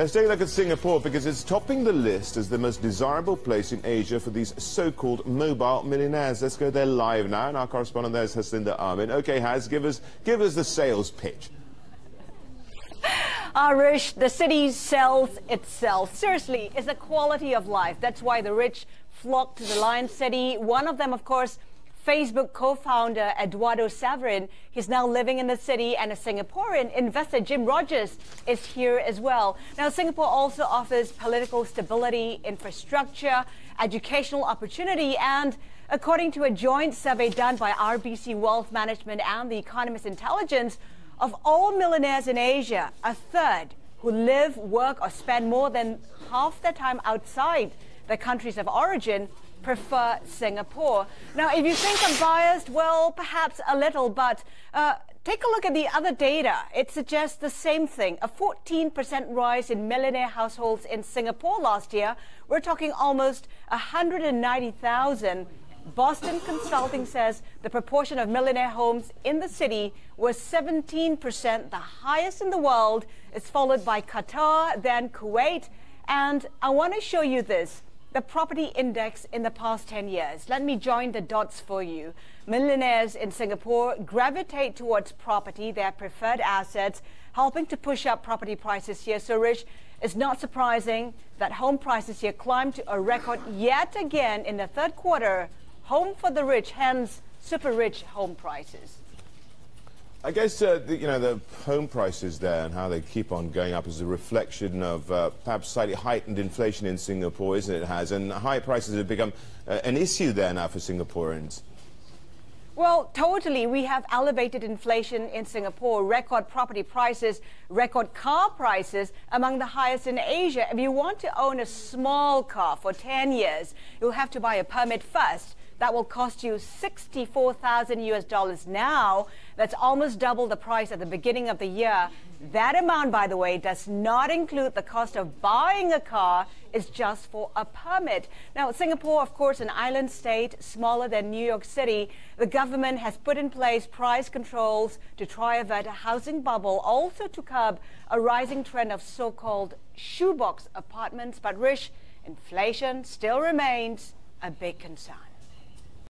Let's take a look at Singapore because it's topping the list as the most desirable place in Asia for these so-called mobile millionaires. Let's go there live now, and our correspondent there is Haslinda Armin. Okay, Has, give us the sales pitch. Rish, the city sells itself. Seriously, it's a quality of life. That's why the rich flock to the Lion City. One of them, of course, Facebook co-founder Eduardo Saverin. He's now living in the city, and a Singaporean investor, Jim Rogers, is here as well. Now, Singapore also offers political stability, infrastructure, educational opportunity, and according to a joint survey done by RBC Wealth Management and The Economist Intelligence, of all millionaires in Asia, a third who live, work, or spend more than half their time outside their countries of origin prefer Singapore. Now, if you think I'm biased, well, perhaps a little, but take a look at the other data. It suggests the same thing, a 14% rise in millionaire households in Singapore last year. We're talking almost 190,000. Boston Consulting says the proportion of millionaire homes in the city was 17%, the highest in the world. It's followed by Qatar, then Kuwait. And I want to show you this, the property index in the past 10 years. Let me join the dots for you. Millionaires in Singapore gravitate towards property, their preferred assets, helping to push up property prices here. So, Rich, it's not surprising that home prices here climbed to a record yet again in the third quarter. Home for the rich, hence super rich home prices. I guess the home prices there and how they keep on going up is a reflection of perhaps slightly heightened inflation in Singapore, isn't it, Has? And high prices have become an issue there now for Singaporeans. Well, totally. We have elevated inflation in Singapore, record property prices, record car prices, among the highest in Asia. If you want to own a small car for 10 years, you'll have to buy a permit first. That will cost you $64,000 now. That's almost double the price at the beginning of the year. That amount, by the way, does not include the cost of buying a car. It's just for a permit. Now, Singapore, of course, an island state, smaller than New York City. The government has put in place price controls to try avert a housing bubble, also to curb a rising trend of so-called shoebox apartments. But, Rish, inflation still remains a big concern.